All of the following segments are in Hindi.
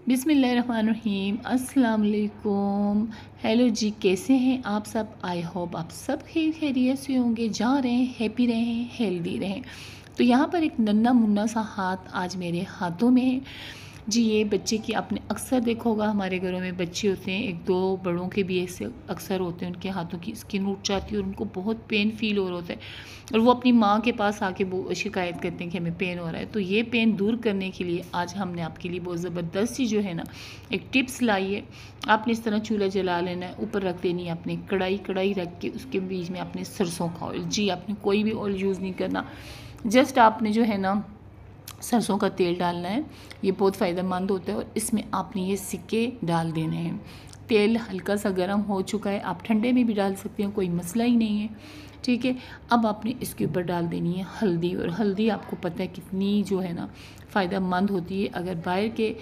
बिस्मिल्लाहिर्रहमानिर्रहीम, अस्सलाम वालेकुम। हेलो जी, कैसे हैं आप सब? आई होप आप सब खैरियत से होंगे, जहाँ रहें हैप्पी रहें, हेल्दी रहें। तो यहाँ पर एक नन्ना मुन्ना सा हाथ आज मेरे हाथों में है जी। ये बच्चे की आपने अक्सर देखा होगा, हमारे घरों में बच्चे होते हैं, एक दो बड़ों के भी ऐसे अक्सर होते हैं, उनके हाथों की स्किन उठ जाती है और उनको बहुत पेन फील हो रहा होता है और वो अपनी माँ के पास आके वो शिकायत करते हैं कि हमें पेन हो रहा है। तो ये पेन दूर करने के लिए आज हमने आपके लिए बहुत ज़बरदस्त सी जो है ना एक टिप्स लाई है। आपने इस तरह चूल्हा जला लेना है, ऊपर रख देनी है आपने कढ़ाई रख के, उसके बीच में आपने सरसों का ऑयल, जी आपने कोई भी ऑयल यूज़ नहीं करना, जस्ट आपने जो है ना सरसों का तेल डालना है। ये बहुत फ़ायदेमंद होता है और इसमें आपने ये सिक्के डाल देने हैं। तेल हल्का सा गर्म हो चुका है, आप ठंडे में भी डाल सकते हैं, कोई मसला ही नहीं है, ठीक है। अब आपने इसके ऊपर डाल देनी है हल्दी, और हल्दी आपको पता है कितनी जो है ना फ़ायदेमंद होती है। अगर बाहर के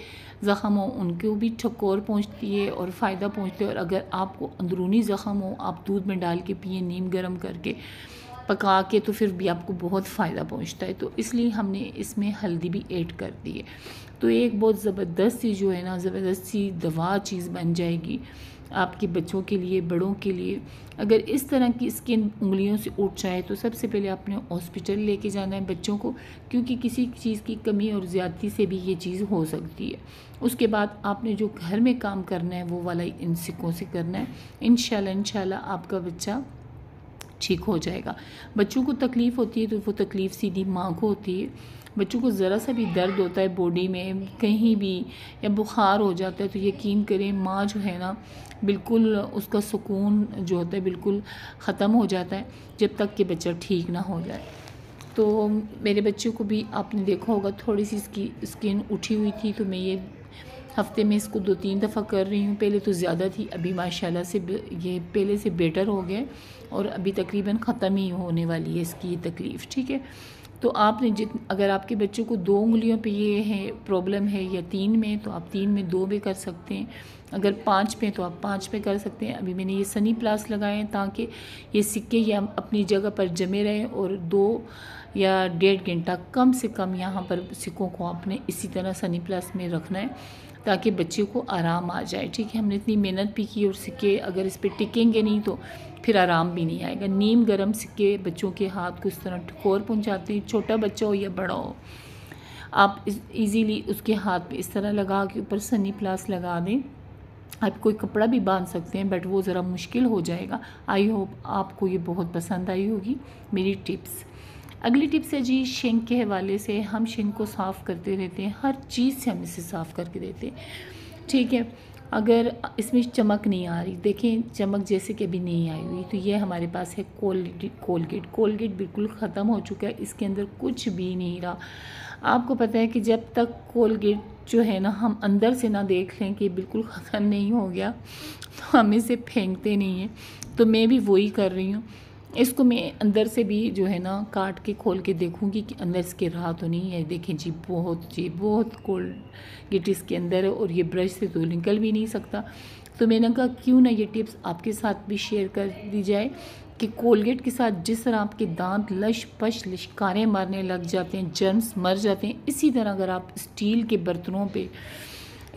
ज़ख़म हो उनको भी ठकोर पहुंचती है और फ़ायदा पहुंचता है, और अगर आपको अंदरूनी ज़ख़म हो आप दूध में डाल के पिए, नीम गर्म करके पका के, तो फिर भी आपको बहुत फ़ायदा पहुंचता है। तो इसलिए हमने इसमें हल्दी भी ऐड कर दी है। तो एक बहुत ज़बरदस्त सी जो है ना ज़बरदस्त सी दवा चीज़ बन जाएगी आपके बच्चों के लिए, बड़ों के लिए। अगर इस तरह की स्किन उंगलियों से उठ जाए तो सबसे पहले आपने हॉस्पिटल लेके जाना है बच्चों को, क्योंकि किसी चीज़ की कमी और ज़्यादती से भी ये चीज़ हो सकती है। उसके बाद आपने जो घर में काम करना है वो वाला इन सिक्कों से करना है। इंशाल्लाह आपका बच्चा ठीक हो जाएगा। बच्चों को तकलीफ़ होती है तो वो तकलीफ़ सीधी माँ को होती है। बच्चों को ज़रा सा भी दर्द होता है बॉडी में कहीं भी, या बुखार हो जाता है, तो यकीन करें माँ जो है ना बिल्कुल उसका सुकून जो होता है बिल्कुल ख़त्म हो जाता है जब तक कि बच्चा ठीक ना हो जाए। तो मेरे बच्चों को भी आपने देखा होगा थोड़ी सी इसकी स्किन उठी हुई थी, तो मैं ये हफ्ते में इसको 2-3 दफ़ा कर रही हूँ। पहले तो ज़्यादा थी, अभी माशाल्लाह से ये पहले से बेटर हो गया और अभी तकरीबन ख़त्म ही होने वाली है इसकी ये तकलीफ़, ठीक है। तो आपने अगर आपके बच्चों को 2 उंगलियों पे ये है प्रॉब्लम है, या 3 में, तो आप 3 में 2 में कर सकते हैं। अगर 5 में तो आप 5 में कर सकते हैं। अभी मैंने ये सनी प्लास लगाए हैं ताकि ये सिक्के या अपनी जगह पर जमे रहें, और 2 या 1.5 घंटा कम से कम यहाँ पर सिक्कों को आपने इसी तरह सनी प्लस में रखना है ताकि बच्चे को आराम आ जाए, ठीक है। हमने इतनी मेहनत भी की और सिक्के अगर इस पर टिकेंगे नहीं तो फिर आराम भी नहीं आएगा। नीम गर्म सिक्के बच्चों के हाथ को इस तरह ठोकर पहुँचाते हैं, छोटा बच्चा हो या बड़ा हो, आप इजीली उसके हाथ पे इस तरह लगा के ऊपर सनी प्लास लगा दें। आप कोई कपड़ा भी बांध सकते हैं, बट वो ज़रा मुश्किल हो जाएगा। आई होप आपको ये बहुत पसंद आई होगी मेरी टिप्स। अगली टिप्स है जी शिंक के हवाले से। हम शिंक को साफ़ करते रहते हैं, हर चीज़ से हम इसे साफ़ करके देते हैं, ठीक है। अगर इसमें चमक नहीं आ रही, देखें चमक जैसे कि अभी नहीं आई हुई, तो ये हमारे पास है कोलगेट बिल्कुल ख़त्म हो चुका है, इसके अंदर कुछ भी नहीं रहा। आपको पता है कि जब तक कोलगेट जो है ना हम अंदर से ना देख लें कि बिल्कुल ख़त्म नहीं हो गया, तो हम इसे फेंकते नहीं हैं। तो मैं भी वही कर रही हूँ, इसको मैं अंदर से भी जो है ना काट के खोल के देखूंगी कि अंदर इसके रहा तो नहीं है। देखें जी बहुत कोलगेट इसके अंदर है और ये ब्रश से तो निकल भी नहीं सकता। तो मैंने कहा क्यों ना ये टिप्स आपके साथ भी शेयर कर दी जाए कि कोलगेट के साथ जिस तरह आपके दांत लश पश लिशकारें मारने लग जाते हैं, जर्म्स मर जाते हैं, इसी तरह अगर आप स्टील के बर्तनों पे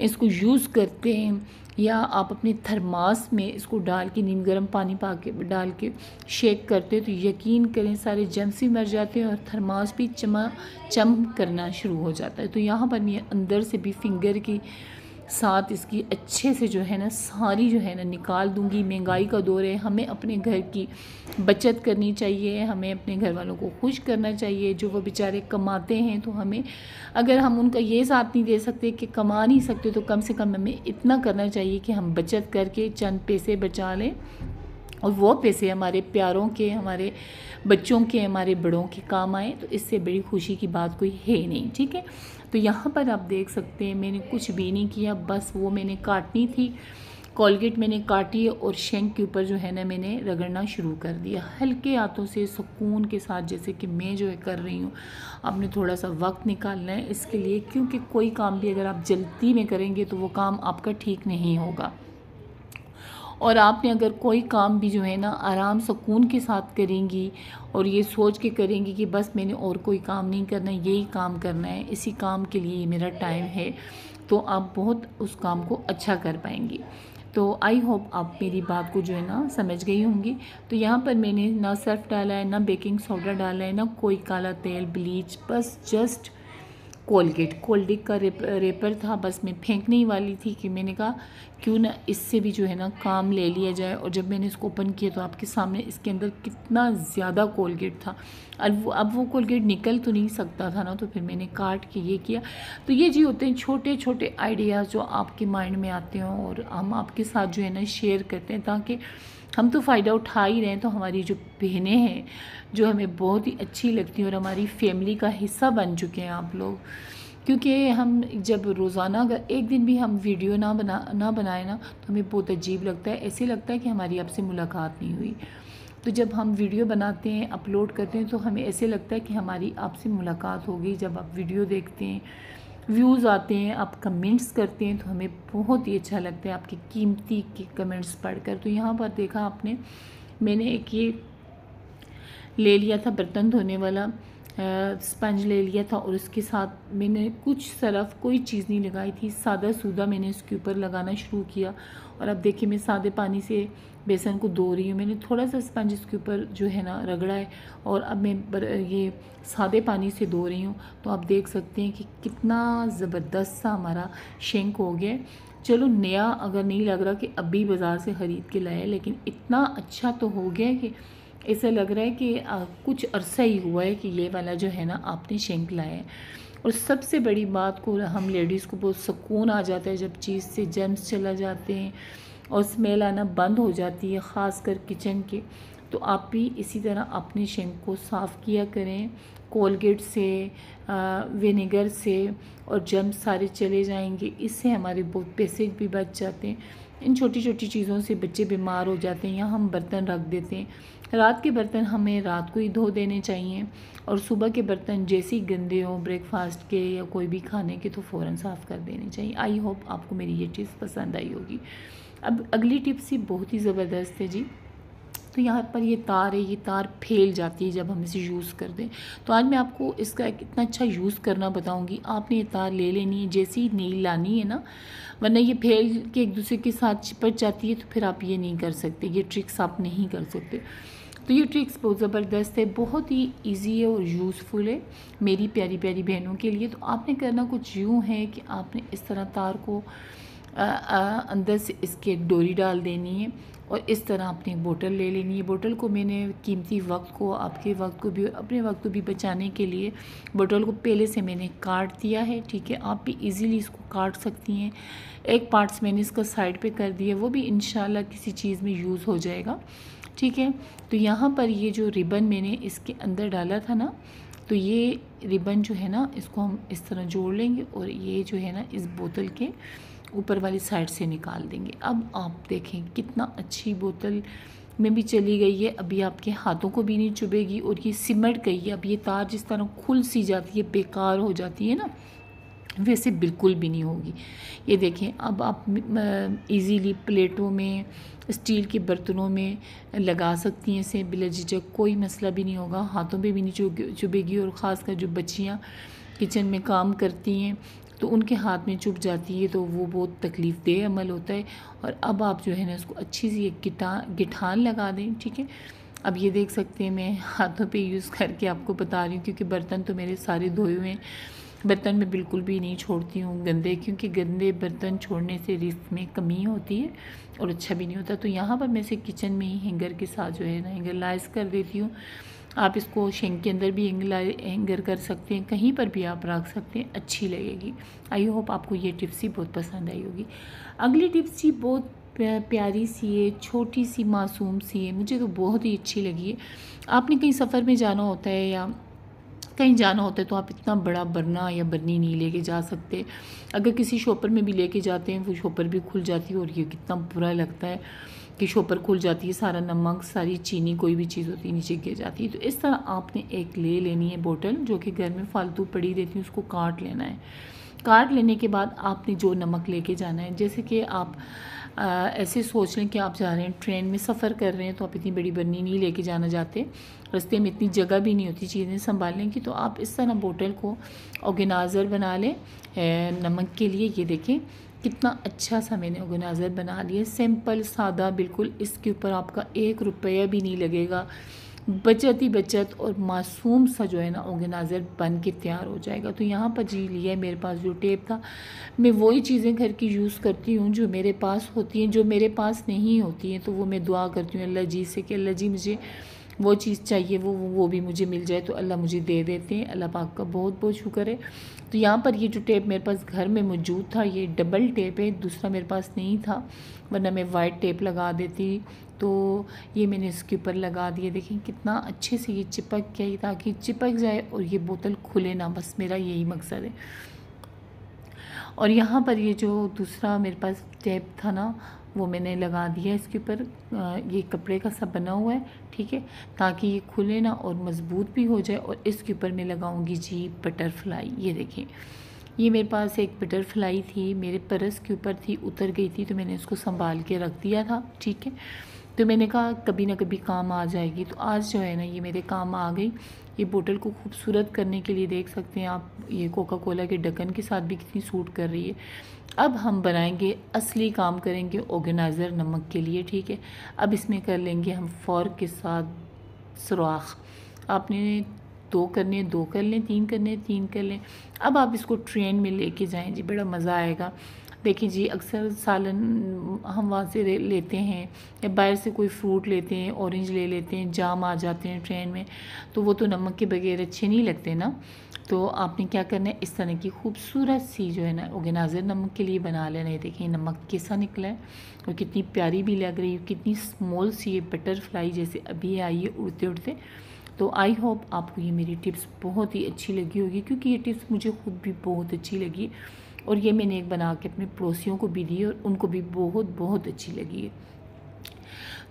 इसको यूज़ करते हैं या आप अपने थर्मास में इसको डाल के नीम गर्म पानी पा के डाल के शेक करते हैं, तो यकीन करें सारे जर्म्स भी मर जाते हैं और थर्मास भी चम करना शुरू हो जाता है। तो यहाँ पर मैं अंदर से भी फिंगर की साथ इसकी अच्छे से जो है ना सारी जो है ना निकाल दूंगी। महंगाई का दौर है, हमें अपने घर की बचत करनी चाहिए, हमें अपने घर वालों को खुश करना चाहिए। जो वो बेचारे कमाते हैं, तो हमें अगर हम उनका ये साथ नहीं दे सकते कि कमा नहीं सकते, तो कम से कम हमें इतना करना चाहिए कि हम बचत करके चंद पैसे बचा लें और वो पैसे हमारे प्यारों के, हमारे बच्चों के, हमारे बड़ों के काम आए। तो इससे बड़ी खुशी की बात कोई है नहीं, ठीक है। तो यहाँ पर आप देख सकते हैं मैंने कुछ भी नहीं किया, बस वो मैंने काटनी थी, कोलगेट मैंने काटी और शेंक के ऊपर जो है ना मैंने रगड़ना शुरू कर दिया हल्के हाथों से, सुकून के साथ, जैसे कि मैं जो है कर रही हूँ। आपने थोड़ा सा वक्त निकालना है इसके लिए, क्योंकि कोई काम भी अगर आप जल्दी में करेंगे तो वो काम आपका ठीक नहीं होगा। और आपने अगर कोई काम भी जो है ना आराम सुकून के साथ करेंगी और ये सोच के करेंगी कि बस मैंने और कोई काम नहीं करना, यही काम करना है, इसी काम के लिए मेरा टाइम है, तो आप बहुत उस काम को अच्छा कर पाएंगी। तो आई होप आप मेरी बात को जो है ना समझ गई होंगी। तो यहाँ पर मैंने ना सर्फ डाला है, ना बेकिंग सोडा डाला है, ना कोई काला तेल, ब्लीच, बस जस्ट कोलगेट का रेपर था, बस मैं फेंकने ही वाली थी कि मैंने कहा क्यों ना इससे भी जो है ना काम ले लिया जाए। और जब मैंने इसको ओपन किया तो आपके सामने इसके अंदर कितना ज़्यादा कोलगेट था। अब वो कोलगेट निकल तो नहीं सकता था ना, तो फिर मैंने काट के ये किया। तो ये जी होते हैं छोटे छोटे आइडियाज़ जो आपके माइंड में आते हैं और हम आपके साथ जो है ना शेयर करते हैं, ताकि हम तो फ़ायदा उठा ही रहे हैं, तो हमारी जो बहनें हैं जो हमें बहुत ही अच्छी लगती हैं और हमारी फैमिली का हिस्सा बन चुके हैं आप लोग। क्योंकि हम जब रोज़ाना अगर एक दिन भी हम वीडियो ना बनाए ना, तो हमें बहुत अजीब लगता है, ऐसे लगता है कि हमारी आपसे मुलाकात नहीं हुई। तो जब हम वीडियो बनाते हैं, अपलोड करते हैं, तो हमें ऐसे लगता है कि हमारी आपसे मुलाकात हो गई। जब आप वीडियो देखते हैं, व्यूज़ आते हैं, आप कमेंट्स करते हैं, तो हमें बहुत ही अच्छा लगता है आपके कीमती के कमेंट्स पढ़कर। तो यहाँ पर देखा आपने, मैंने एक ये ले लिया था बर्तन धोने वाला स्पंज ले लिया था, और उसके साथ मैंने कुछ सरफ कोई चीज़ नहीं लगाई थी, सादा सूदा मैंने इसके ऊपर लगाना शुरू किया। और अब देखिए मैं सादे पानी से बेसन को धो रही हूँ। मैंने थोड़ा सा स्पंज इसके ऊपर जो है ना रगड़ा है, और अब मैं ये सादे पानी से धो रही हूँ। तो आप देख सकते हैं कि कितना ज़बरदस्त सा हमारा शेंक हो गया। चलो नया अगर नहीं लग रहा कि अभी बाज़ार से ख़रीद के लाया, लेकिन इतना अच्छा तो हो गया कि ऐसा लग रहा है कि कुछ अरसा ही हुआ है कि ये वाला जो है ना आपने शेंक लाया है। और सबसे बड़ी बात को हम लेडीज़ को बहुत सुकून आ जाता है जब चीज़ से जर्म्स चला जाते हैं और स्मेल आना बंद हो जाती है, ख़ास कर किचन के। तो आप भी इसी तरह अपने शेंक को साफ़ किया करें कोलगेट से, विनेगर से, और जर्म्स सारे चले जाएंगे। इससे हमारे बहुत पैसे भी बच जाते हैं। इन छोटी छोटी चीज़ों से बच्चे बीमार हो जाते हैं। यहाँ हम बर्तन रख देते हैं, रात के बर्तन हमें रात को ही धो देने चाहिए, और सुबह के बर्तन जैसे ही गंदे हों ब्रेकफास्ट के या कोई भी खाने के, तो फ़ौरन साफ़ कर देने चाहिए। आई होप आपको मेरी ये टिप्स पसंद आई होगी। अब अगली टिप्स ही बहुत ही ज़बरदस्त है जी। तो यहाँ पर ये तार है, ये तार फैल जाती है जब हम इसे यूज़ कर दें। तो आज मैं आपको इसका एक इतना अच्छा यूज़ करना बताऊँगी। आपने ये तार ले लेनी है, जैसी नील लानी है ना, वरना ये फैल के एक दूसरे के साथ चिपट जाती है, तो फिर आप ये नहीं कर सकते, ये ट्रिक्स आप नहीं कर सकते। तो ये ट्रिक्स बहुत ज़बरदस्त है, बहुत ही इजी है और यूज़फुल है मेरी प्यारी प्यारी बहनों के लिए। तो आपने करना कुछ यूँ है कि आपने इस तरह तार को अंदर से इसके डोरी डाल देनी है, और इस तरह आपने एक बोतल ले लेनी है। बोतल को मैंने कीमती वक्त को, आपके वक्त को भी, अपने वक्त को भी बचाने के लिए बोतल को पहले से मैंने काट दिया है। ठीक है, आप भी इजीली इसको काट सकती हैं। एक पार्ट्स मैंने इसका साइड पे कर दिया, वो भी इंशाल्लाह किसी चीज़ में यूज़ हो जाएगा। ठीक है, तो यहाँ पर ये जो रिबन मैंने इसके अंदर डाला था ना, तो ये रिबन जो है ना, इसको हम इस तरह जोड़ लेंगे, और ये जो है ना इस बोतल के ऊपर वाली साइड से निकाल देंगे। अब आप देखें कितना अच्छी बोतल में भी चली गई है, अभी आपके हाथों को भी नहीं चुभेगी, और ये सिमट गई है। अब ये तार जिस तरह खुल सी जाती है, बेकार हो जाती है ना, वैसे बिल्कुल भी नहीं होगी। ये देखें, अब आप इजीली प्लेटों में, स्टील के बर्तनों में लगा सकती हैं इसे बिला झिझक, कोई मसला भी नहीं होगा, हाथों पे भी नहीं चुभेगी। और ख़ासकर जो बच्चियाँ किचन में काम करती हैं तो उनके हाथ में चुभ जाती है, तो वो बहुत तकलीफ़ देह अमल होता है। और अब आप जो है ना इसको अच्छी सी एक गिठान लगा दें। ठीक है, अब ये देख सकते हैं मैं हाथों पे यूज़ करके आपको बता रही हूँ, क्योंकि बर्तन तो मेरे सारे धोए हुए हैं। बर्तन में बिल्कुल भी नहीं छोड़ती हूँ गंदे, क्योंकि गंदे बर्तन छोड़ने से रिस्क में कमी होती है और अच्छा भी नहीं होता। तो यहाँ पर मैं इसे किचन में ही हैंगर के साथ जो है ना हैंगर लाइज कर देती हूँ। आप इसको शेंक के अंदर भी हैंगर कर सकते हैं, कहीं पर भी आप रख सकते हैं, अच्छी लगेगी। आई होप आपको ये टिप्स ही बहुत पसंद आई होगी। अगली टिप्स ही बहुत प्यारी सी है, छोटी सी मासूम सी है, मुझे तो बहुत ही अच्छी लगी है। आपने कहीं सफ़र में जाना होता है या कहीं जाना होता है, तो आप इतना बड़ा बरना या बरनी नहीं लेके जा सकते। अगर किसी शॉपर में भी लेके जाते हैं, वो शॉपर भी खुल जाती है, और ये कितना बुरा लगता है कि शॉपर खुल जाती है, सारा नमक, सारी चीनी, कोई भी चीज़ होती है नीचे गिर जाती है। तो इस तरह आपने एक ले लेनी है बोतल, जो कि घर में फालतू पड़ी रहती है, उसको काट लेना है। कार्ड लेने के बाद आपने जो नमक लेके जाना है, जैसे कि आप ऐसे सोच लें कि आप जा रहे हैं ट्रेन में सफ़र कर रहे हैं, तो आप इतनी बड़ी बर्नी नहीं लेके जाना चाहते, रास्ते में इतनी जगह भी नहीं होती चीज़ें संभालने की, तो आप इस तरह बोतल को ऑर्गेनाइज़र बना लें नमक के लिए। ये देखें कितना अच्छा सा मैंने ऑर्गेनाइज़र बना लिया, सिंपल सादा बिल्कुल। इसके ऊपर आपका 1 रुपया भी नहीं लगेगा, बचत ही बचत, और मासूम सा जो है ना ऑर्गेनाइज़र बन के तैयार हो जाएगा। तो यहाँ पर जी लिया है, मेरे पास जो टेप था, मैं वही चीज़ें घर की यूज़ करती हूँ जो मेरे पास होती हैं। जो मेरे पास नहीं होती हैं तो वो मैं दुआ करती हूँ अल्लाह जी से कि अल्लाह जी मुझे वो चीज़ चाहिए, वो भी मुझे मिल जाए, तो अल्लाह मुझे दे देते हैं। अल्लाह पाक का बहुत बहुत शुक्र है। तो यहाँ पर ये जो टेप मेरे पास घर में मौजूद था, ये डबल टेप है, दूसरा मेरे पास नहीं था, वरना मैं वाइट टेप लगा देती। तो ये मैंने इसके ऊपर लगा दिया। देखें कितना अच्छे से ये चिपक गया, ताकि चिपक जाए और ये बोतल खुले ना, बस मेरा यही मकसद है। और यहाँ पर ये जो दूसरा मेरे पास टेप था ना, वो मैंने लगा दिया इसके ऊपर। ये कपड़े का सब बना हुआ है, ठीक है, ताकि ये खुले ना और मज़बूत भी हो जाए। और इसके ऊपर मैं लगाऊंगी जी बटरफ्लाई। ये देखें, ये मेरे पास एक बटरफ्लाई थी, मेरे पर्स के ऊपर थी, उतर गई थी, तो मैंने उसको संभाल के रख दिया था, ठीक है। तो मैंने कहा कभी ना कभी काम आ जाएगी, तो आज जो है ना ये मेरे काम आ गई। ये बोतल को खूबसूरत करने के लिए देख सकते हैं आप, ये कोका कोला के ढक्कन के साथ भी कितनी सूट कर रही है। अब हम बनाएंगे, असली काम करेंगे ऑर्गेनाइज़र नमक के लिए, ठीक है। अब इसमें कर लेंगे हम फॉर्क के साथ सुराख। आपने 2 करने 2 कर लें, 3 करने 3 कर लें। अब आप इसको ट्रेन में लेके जाएं जी, बड़ा मज़ा आएगा। देखिए जी, अक्सर सालन हम वहाँ से लेते हैं, या बाहर से कोई फ्रूट लेते हैं, ऑरेंज ले लेते हैं, जाम आ जाते हैं ट्रेन में, तो वो तो नमक के बगैर अच्छे नहीं लगते ना। तो आपने क्या करना है, इस तरह की खूबसूरत सी जो है ना ऑर्गेनाइज़र नमक के लिए बना लेना है। देखिए नमक कैसा निकला है और कितनी प्यारी भी लग रही है, कितनी स्मॉल सी ये बटरफ्लाई जैसे अभी आई है उड़ते उड़ते। तो आई होप आपको ये मेरी टिप्स बहुत ही अच्छी लगी होगी, क्योंकि ये टिप्स मुझे खुद भी बहुत अच्छी लगी, और ये मैंने एक बना के अपने पड़ोसियों को भी दी और उनको भी बहुत बहुत अच्छी लगी है।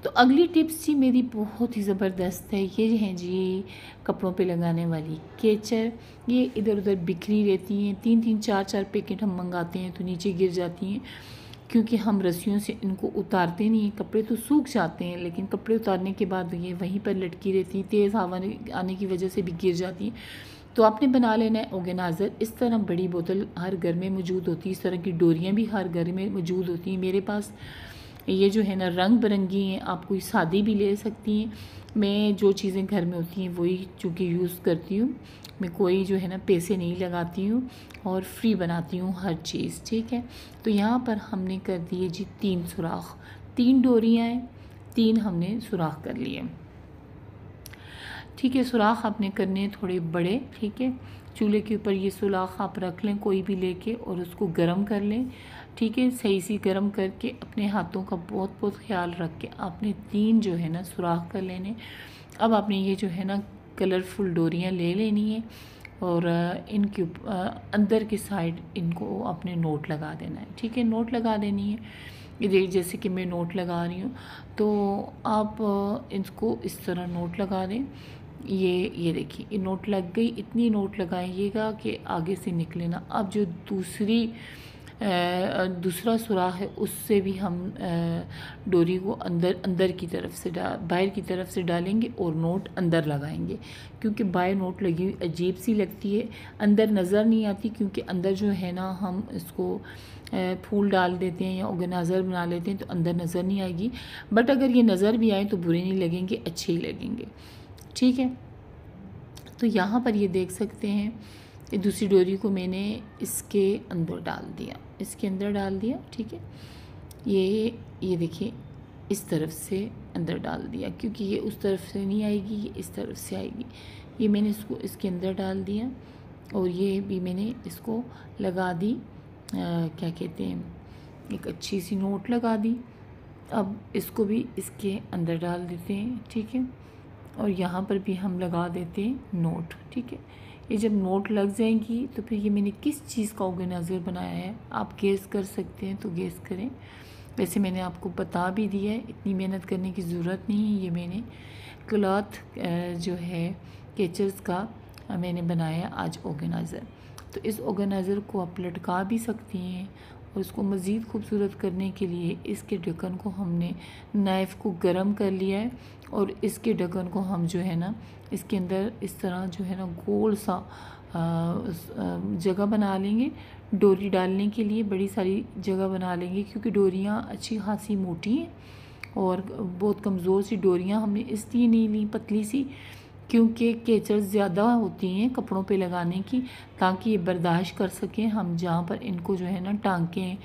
तो अगली टिप्स जी मेरी बहुत ही ज़बरदस्त है। ये हैं जी कपड़ों पे लगाने वाली केचर। ये इधर उधर बिखरी रहती हैं, 3-3 4-4 पैकेट हम मंगाते हैं तो नीचे गिर जाती हैं, क्योंकि हम रस्सियों से इनको उतारते नहीं हैं। कपड़े तो सूख जाते हैं, लेकिन कपड़े उतारने के बाद ये वहीं पर लटकी रहती हैं, तेज़ हवा आने की वजह से भी गिर जाती हैं। तो आपने बना लेना है ऑर्गेनाइज़र। इस तरह बड़ी बोतल हर घर में मौजूद होती है, इस तरह की डोरियाँ भी हर घर में मौजूद होती हैं। मेरे पास ये जो है ना रंग बिरंगी हैं, आप कोई सादी भी ले सकती हैं। मैं जो चीज़ें घर में होती हैं वही चूँकि यूज़ करती हूँ, मैं कोई जो है ना पैसे नहीं लगाती हूँ और फ्री बनाती हूँ हर चीज़, ठीक है। तो यहाँ पर हमने कर दिए जी 3 सुराख, 3 डोरियाँ हैं, 3 हमने सुराख कर लिए, ठीक है। सुराख आपने करने हैं थोड़े बड़े, ठीक है। चूल्हे के ऊपर ये सुराख आप रख लें कोई भी लेके, और उसको गर्म कर लें, ठीक है। सही सी गर्म करके अपने हाथों का बहुत बहुत ख्याल रख के आपने 3 जो है ना सुराख कर लेने। अब आपने ये जो है ना कलरफुल डोरियाँ ले लेनी है, और इनके अंदर की साइड इनको आपने नोट लगा देना है, ठीक है। नोट लगा देनी है, ये जैसे कि मैं नोट लगा रही हूँ, तो आप इसको इस तरह नोट लगा दें। ये देखिए ये नोट लग गई, इतनी नोट लगाइएगा कि आगे से निकले ना। अब जो दूसरा सुराख है उससे भी हम डोरी को अंदर की तरफ से बाहर की तरफ से डालेंगे और नोट अंदर लगाएंगे, क्योंकि बाहर नोट लगी हुई अजीब सी लगती है, अंदर नज़र नहीं आती, क्योंकि अंदर जो है ना हम इसको फूल डाल देते हैं या ऑर्गेनाइज़र बना लेते हैं तो अंदर नज़र नहीं आएगी। बट अगर ये नज़र भी आए तो बुरे नहीं लगेंगे, अच्छे ही लगेंगे, ठीक है। तो यहाँ पर ये देख सकते हैं, ये दूसरी डोरी को मैंने इसके अंदर डाल दिया, इसके अंदर डाल दिया, ठीक है। ये देखिए इस तरफ से अंदर डाल दिया, क्योंकि ये उस तरफ से नहीं आएगी, ये इस तरफ से आएगी। ये मैंने इसको इसके अंदर डाल दिया, और ये भी मैंने इसको लगा दी, क्या कहते हैं, एक अच्छी सी नोट लगा दी। अब इसको भी इसके अंदर डाल देते हैं, ठीक है। और यहाँ पर भी हम लगा देते हैं नोट, ठीक है। ये जब नोट लग जाएंगी तो फिर ये मैंने किस चीज़ का ऑर्गेनाइज़र बनाया है आप गेस कर सकते हैं, तो गेस करें। वैसे मैंने आपको बता भी दिया है, इतनी मेहनत करने की ज़रूरत नहीं है। ये मैंने क्लॉथ जो है केचर्स का मैंने बनाया आज ऑर्गेनाइज़र। तो इस ऑर्गेनाइज़र को आप लटका भी सकती हैं। और इसको मज़ीद खूबसूरत करने के लिए इसके ढक्कन को हमने नाइफ़ को गर्म कर लिया है और इसके ढक्कन को हम जो है ना इसके अंदर इस तरह जो है ना गोल सा जगह बना लेंगे डोरी डालने के लिए। बड़ी सारी जगह बना लेंगे क्योंकि डोरियाँ अच्छी खासी मोटी हैं और बहुत कमज़ोर सी डोरियाँ हमने इसलिए नहीं ली पतली सी, क्योंकि केचर ज़्यादा होती हैं कपड़ों पे लगाने की, ताकि ये बर्दाश्त कर सकें हम जहाँ पर इनको जो है ना टांकें,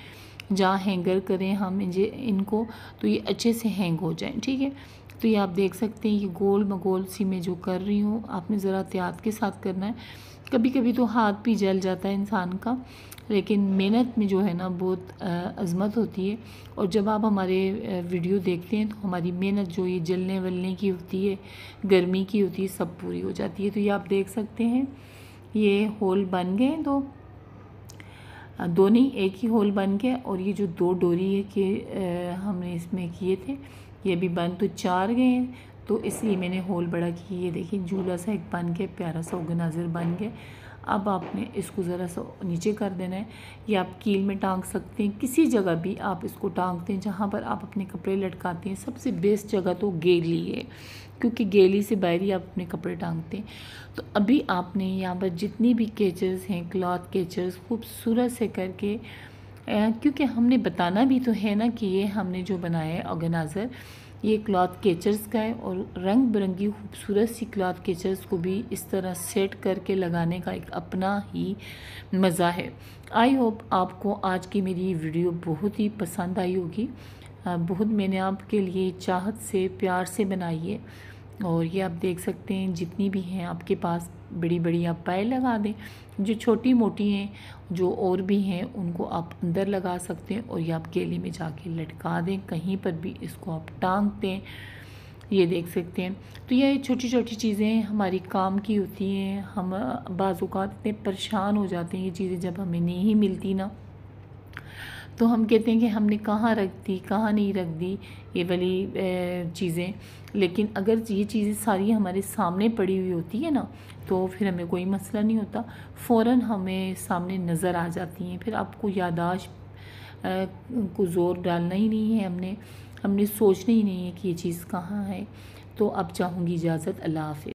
जहाँ हैंगर करें हम इनको, तो ये अच्छे से हैंग हो जाएं। ठीक है, तो ये आप देख सकते हैं ये गोल मगोल सी मैं जो कर रही हूँ, आपने ज़रा एहतियात के साथ करना है। कभी कभी तो हाथ भी जल जाता है इंसान का, लेकिन मेहनत में जो है ना बहुत अज़मत होती है। और जब आप हमारे वीडियो देखते हैं तो हमारी मेहनत जो ये जलने वलने की होती है, गर्मी की होती है, सब पूरी हो जाती है। तो ये आप देख सकते हैं ये होल बन गए, दो नहीं एक ही होल बन गया। और ये जो दो डोरी है कि हमने इसमें किए थे ये भी बन तो 4 गए हैं, तो इसलिए मैंने होल बड़ा किया। ये देखिए झूला सा एक बन गया, प्यारा सा ऑर्गेनाइज़र बन गया। अब आपने इसको ज़रा सा नीचे कर देना है। ये आप कील में टांग सकते हैं, किसी जगह भी आप इसको टांगते हैं जहाँ पर आप अपने कपड़े लटकाते हैं। सबसे बेस्ट जगह तो गेली है, क्योंकि गेली से बाहर ही आप अपने कपड़े टांगते हैं। तो अभी आपने यहाँ पर जितनी भी केचर्स हैं, क्लॉथ केचर्स, खूबसूरत से करके, क्योंकि हमने बताना भी तो है ना कि ये हमने जो बनाया है ऑर्गेनाइज़र ये क्लॉथ केचर्स का है। और रंग बिरंगी खूबसूरत सी क्लॉथ केचर्स को भी इस तरह सेट करके लगाने का एक अपना ही मज़ा है। आई होप आपको आज की मेरी वीडियो बहुत ही पसंद आई होगी। बहुत मैंने आपके लिए चाहत से प्यार से बनाई है। और ये आप देख सकते हैं जितनी भी हैं आपके पास बड़ी बड़ी आप पायल लगा दें, जो छोटी मोटी हैं जो और भी हैं उनको आप अंदर लगा सकते हैं। और ये आप गेली में जाके लटका दें, कहीं पर भी इसको आप टांग दें। ये देख सकते हैं। तो ये छोटी छोटी चीज़ें हमारी काम की होती हैं। हम बाज़ औक़ात इतने परेशान हो जाते हैं ये चीज़ें जब हमें नहीं मिलती ना, तो हम कहते हैं कि हमने कहाँ रख दी, कहाँ नहीं रख दी ये वाली चीज़ें। लेकिन अगर ये चीज़ें सारी हमारे सामने पड़ी हुई होती है ना, तो फिर हमें कोई मसला नहीं होता, फ़ौरन हमें सामने नज़र आ जाती हैं। फिर आपको याददाश्त को ज़ोर डालना ही नहीं है, हमने सोचना ही नहीं है कि ये चीज़ कहाँ है। तो अब चाहूँगी इजाज़त, अल्लाह हाफ़िज़।